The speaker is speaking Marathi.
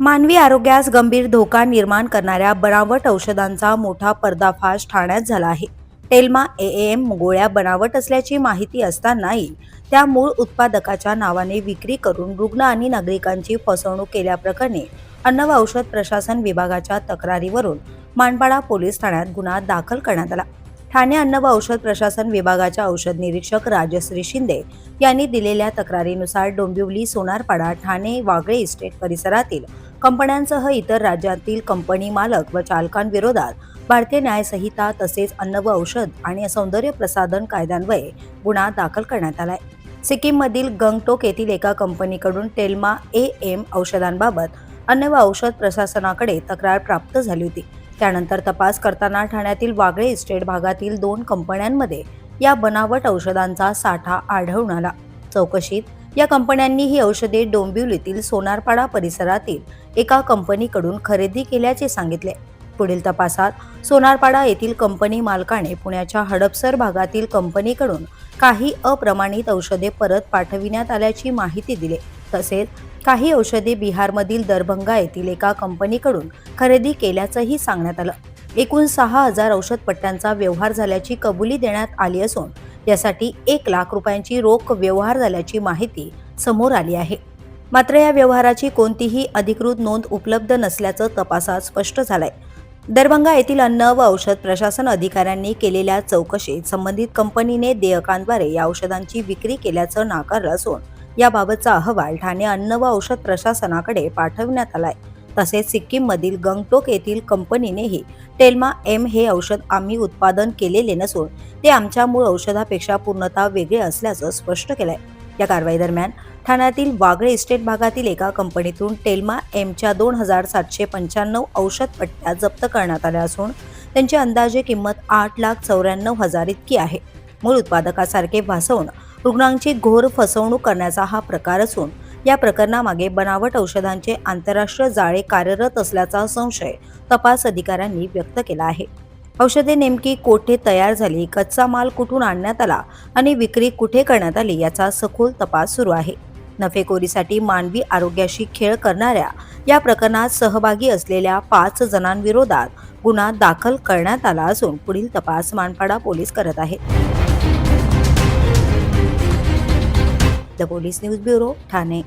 मानवी आरोग्यास गंभीर धोका निर्माण करणाऱ्या बनावट औषधांचा मोठा पर्दाफाश ठाण्यात झाला आहे. टेल्मा एएम गोळ्या बनावट असल्याची माहिती असतानाही त्या मूळ उत्पादकाच्या नावाने विक्री करून रुग्ण आणि नागरिकांची फसवणूक केल्याप्रकरणी अन्न व औषध प्रशासन विभागाच्या तक्रारीवरून मानपाडा पोलीस ठाण्यात गुन्हा दाखल करण्यात आला. ठाणे अन्न व औषध प्रशासन विभागाच्या औषध निरीक्षक राजश्री शिंदे यांनी दिलेल्या तक्रारीनुसार डोंबिवली, सोनारपाडा, ठाणे, वागळे इस्टेट परिसरातील कंपन्यांसह इतर राज्यातील कंपनी मालक व चालकांविरोधात भारतीय न्याय संहिता तसेच अन्न व औषध आणि सौंदर्य प्रसाधन कायद्यान्वये गुन्हा दाखल करण्यात आलाय. सिक्कीममधील गंगटोक येथील एका कंपनीकडून टेल्मा एएम औषधांबाबत अन्न व औषध प्रशासनाकडे तक्रार प्राप्त झाली होती. त्यानंतर तपास करताना ठाण्यातील वागळे इस्टेट भागातील 2 कंपन्यांमध्ये या बनावट औषधांचा साठा आढळून आला. चौकशीत या कंपन्यांनी ही औषधे डोंबिवलीतील सोनारपाडा परिसरातील एका कंपनीकडून खरेदी केल्याचे सांगितले. पुढील तपासात सोनारपाडा येथील कंपनी मालकाने पुण्याच्या हडपसर भागातील कंपनीकडून काही अप्रमाणित औषधे परत पाठविण्यात आल्याची माहिती दिली. तसेच काही औषधे बिहारमधील दरभंगा येथील एका कंपनीकडून खरेदी केल्याचंही सांगण्यात आलं. एकूण 6,000 औषधपट्ट्यांचा व्यवहार झाल्याची कबुली देण्यात आली असून यासाठी 1 लाख रुपयांची रोख व्यवहार झाल्याची माहिती समोर आली आहे. मात्र या व्यवहाराची कोणतीही अधिकृत नोंद उपलब्ध नसल्याचं तपासात स्पष्ट झालंय. दरभंगा येथील अन्न व औषध प्रशासन अधिकाऱ्यांनी केलेल्या चौकशीत संबंधित कंपनीने देयकांद्वारे या औषधांची विक्री केल्याचं नाकारलं असून याबाबतचा अहवाल ठाणे अन्न व औषध प्रशासनाकडे पाठवण्यात आलाय. तसेच सिक्कीममधील गंगटोक येथील कंपनीनेही टेल्मा एम हे औषध आम्ही उत्पादन केलेले नसून ते आमच्या मूळ औषधापेक्षा पूर्णतः वेगळे असल्याचं स्पष्ट केलंय. या कारवाई दरम्यान ठाण्यातील वागळे इस्टेट भागातील एका कंपनीतून टेल्मा एमच्या 2,795 औषध पट्ट्या जप्त करण्यात आल्या असून त्यांची अंदाजे किंमत 8,94,000 इतकी आहे. मूळ उत्पादकासारखे भासवून रुग्णांची घोर फसवणूक करण्याचा हा प्रकार असून या प्रकरणामागे बनावट औषधांचे आंतरराष्ट्रीय जाळे कार्यरत असल्याचा संशय तपास अधिकाऱ्यांनी व्यक्त केला आहे. औषधे नेमकी कोठे तयार झाली, कच्चा माल कुठून आणण्यात आला आणि विक्री कुठे करण्यात आली याचा सखोल तपास सुरू आहे. नफेखोरीसाठी मानवी आरोग्याशी खेळ करणाऱ्या या प्रकरणात सहभागी असलेल्या 5 जणांविरोधात गुन्हा दाखल करण्यात आला असून पुढील तपास मानपाडा पोलीस करत आहेत. The police news bureau, Thane.